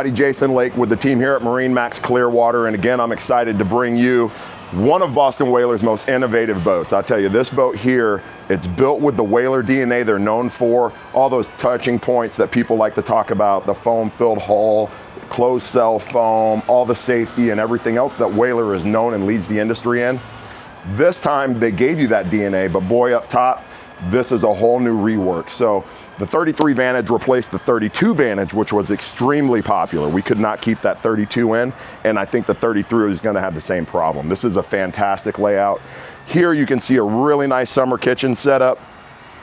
Jason Lake with the team here at MarineMax Clearwater, and again I'm excited to bring you one of Boston Whaler's most innovative boats. I'll tell you, this boat here, it's built with the Whaler DNA they're known for, all those touching points that people like to talk about, the foam-filled hull, closed cell foam, all the safety and everything else that Whaler is known and leads the industry in. This time they gave you that DNA, but boy, up top, this is a whole new rework. So the 33 Vantage replaced the 32 Vantage, which was extremely popular. We could not keep that 32 in, and I think the 33 is gonna have the same problem. This is a fantastic layout. Here you can see a really nice summer kitchen setup.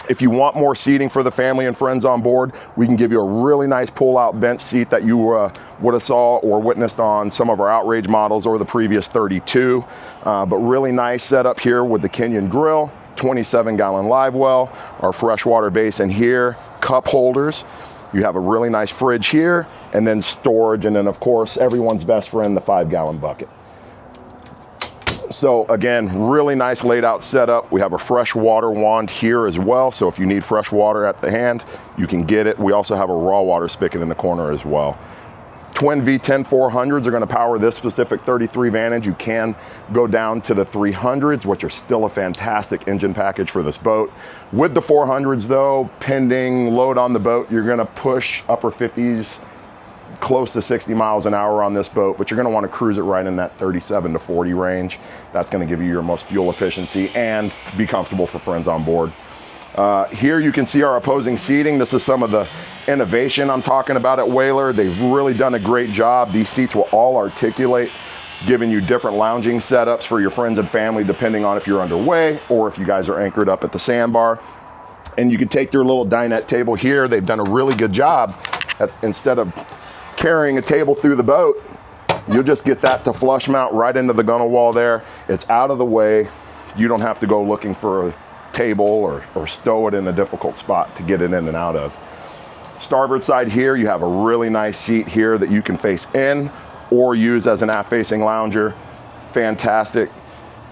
If you want more seating for the family and friends on board, we can give you a really nice pull-out bench seat that you would have saw or witnessed on some of our Outrage models or the previous 32. But really nice setup here with the Kenyon grill, 27-gallon live well, our freshwater basin here, cup holders. You have a really nice fridge here, and then storage, and then of course everyone's best friend, the 5-gallon bucket. So again, really nice laid out setup. We have a freshwater wand here as well, so if you need fresh water at the hand, you can get it. We also have a raw water spigot in the corner as well. Twin V10 400s are going to power this specific 33 Vantage. You can go down to the 300s, which are still a fantastic engine package for this boat. With the 400s though, pending load on the boat, you're going to push upper 50s, close to 60 miles an hour on this boat, but you're going to want to cruise it right in that 37 to 40 range. That's going to give you your most fuel efficiency and be comfortable for friends on board. Here you can see our opposing seating. This is some of the innovation I'm talking about at Whaler. They've really done a great job. These seats will all articulate, giving you different lounging setups for your friends and family depending on if you're underway or if you guys are anchored up at the sandbar. And you can take your little dinette table here. They've done a really good job. That's, instead of carrying a table through the boat, you'll just get that to flush mount right into the gunnel wall there. It's out of the way. You don't have to go looking for a table or stow it in a difficult spot to get it in and out of. Starboard side here, you have a really nice seat here that you can face in or use as an aft-facing lounger. Fantastic.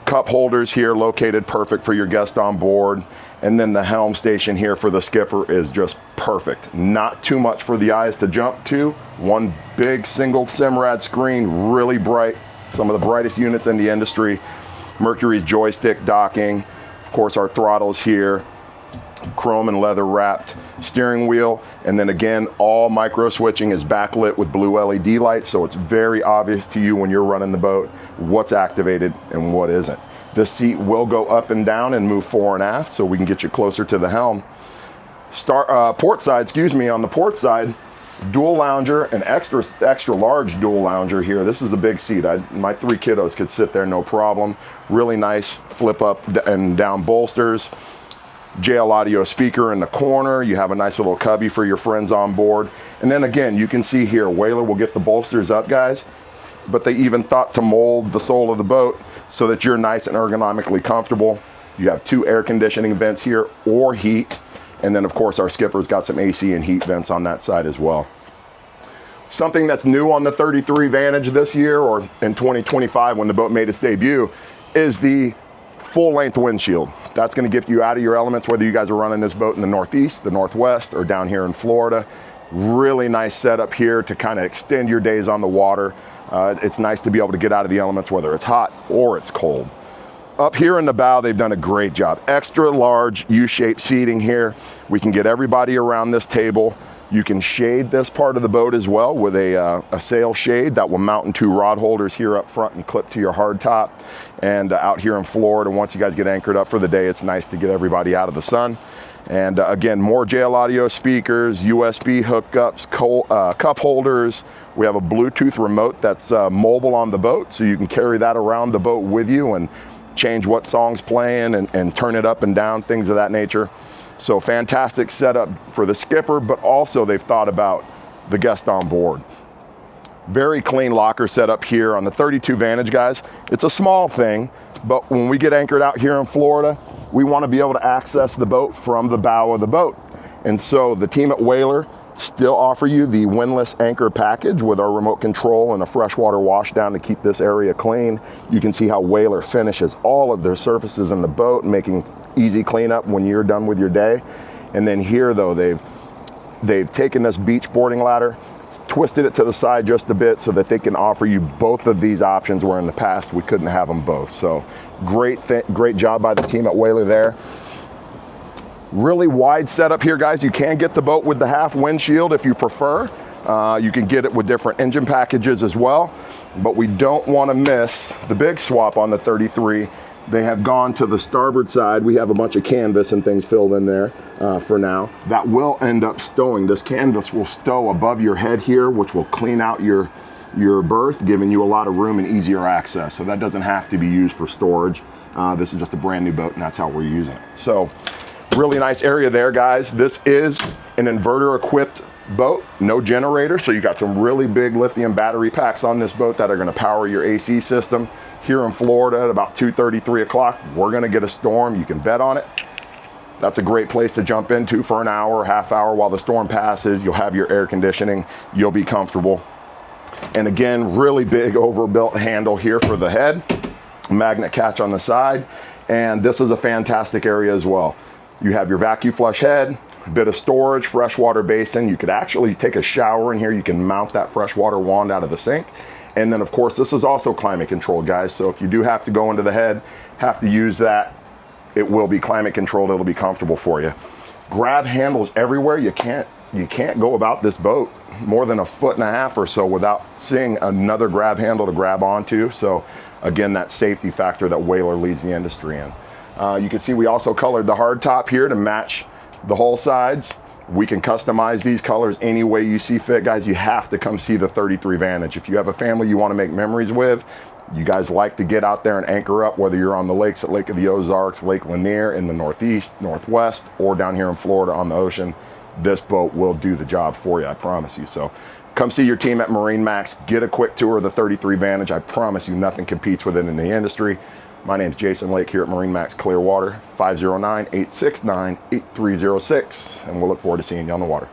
Cup holders here located perfect for your guest on board. And then the helm station here for the skipper is just perfect. Not too much for the eyes to jump to. One big single Simrad screen, really bright. Some of the brightest units in the industry. Mercury's joystick docking. Of course, our throttles here. Chrome and leather wrapped steering wheel, and then again all micro switching is backlit with blue LED lights, so it's very obvious to you when you're running the boat what's activated and what isn't. This seat will go up and down and move fore and aft, so we can get you closer to the helm. Port side, excuse me, on the port side, dual lounger, an extra large dual lounger here. This is a big seat. My 3 kiddos could sit there no problem. Really nice flip up and down bolsters. JL audio speaker in the corner. You have a nice little cubby for your friends on board. And then again, you can see here, Whaler will get the bolsters up, guys, but they even thought to mold the sole of the boat so that you're nice and ergonomically comfortable. You have 2 air conditioning vents here or heat. And then of course our skipper's got some AC and heat vents on that side as well. Something that's new on the 33 Vantage this year or in 2025 when the boat made its debut is the full-length windshield. That's going to get you out of your elements, whether you guys are running this boat in the Northeast, the Northwest, or down here in Florida. Really nice setup here to kind of extend your days on the water. It's nice to be able to get out of the elements, whether it's hot or it's cold. Up here in the bow, they've done a great job. Extra large U-shaped seating here. We can get everybody around this table. You can shade this part of the boat as well with a sail shade that will mount in 2 rod holders here up front and clip to your hardtop. And out here in Florida, once you guys get anchored up for the day, it's nice to get everybody out of the sun. And again, more JL audio speakers, USB hookups, cup holders. We have a Bluetooth remote that's mobile on the boat, so you can carry that around the boat with you and change what song's playing and turn it up and down, things of that nature. So fantastic setup for the skipper, but also they've thought about the guest on board. Very clean locker setup here on the 32 Vantage, guys. It's a small thing, but when we get anchored out here in Florida, we want to be able to access the boat from the bow of the boat. And so the team at Whaler still offer you the windlass anchor package with our remote control and a freshwater washdown to keep this area clean. You can see how Whaler finishes all of their surfaces in the boat, making easy cleanup when you're done with your day. And then here though, they've taken this beach boarding ladder, twisted it to the side just a bit so that they can offer you both of these options, where in the past we couldn't have them both. So great job by the team at Whaler there. Really wide setup here, guys. You can get the boat with the half windshield if you prefer. You can get it with different engine packages as well, but we don't want to miss the big swap on the 33. They have gone to the starboard side. We have a bunch of canvas and things filled in there for now. That will end up stowing. This canvas will stow above your head here, which will clean out your berth, giving you a lot of room and easier access. So that doesn't have to be used for storage. This is just a brand new boat, and that's how we're using it. So really nice area there, guys. This is an inverter equipped boat, no generator, so you got some really big lithium battery packs on this boat that are going to power your AC system. Here in Florida at about 2:30, 3 o'clock, we're going to get a storm. You can bet on it. That's a great place to jump into for an hour, half hour while the storm passes. You'll have your air conditioning. You'll be comfortable. And again, really big overbuilt handle here for the head, magnet catch on the side, and this is a fantastic area as well. You have your vacuum flush head, a bit of storage, freshwater basin. You could actually take a shower in here. You can mount that freshwater wand out of the sink. And then of course, this is also climate controlled, guys. So if you do have to go into the head, have to use that, it will be climate controlled. It'll be comfortable for you. Grab handles everywhere. You can't go about this boat more than 1.5 feet or so without seeing another grab handle to grab onto. So again, that safety factor that Whaler leads the industry in. You can see we also colored the hardtop here to match the hull sides. We can customize these colors any way you see fit, guys. You have to come see the 33 Vantage. If you have a family you want to make memories with, you guys like to get out there and anchor up, whether you're on the lakes at Lake of the Ozarks, Lake Lanier in the Northeast, Northwest, or down here in Florida on the ocean, this boat will do the job for you, I promise you. So come see your team at MarineMax. Get a quick tour of the 33 Vantage. I promise you nothing competes with it in the industry. My name's Jason Lake here at MarineMax Clearwater, 509-869-8306, and we'll look forward to seeing you on the water.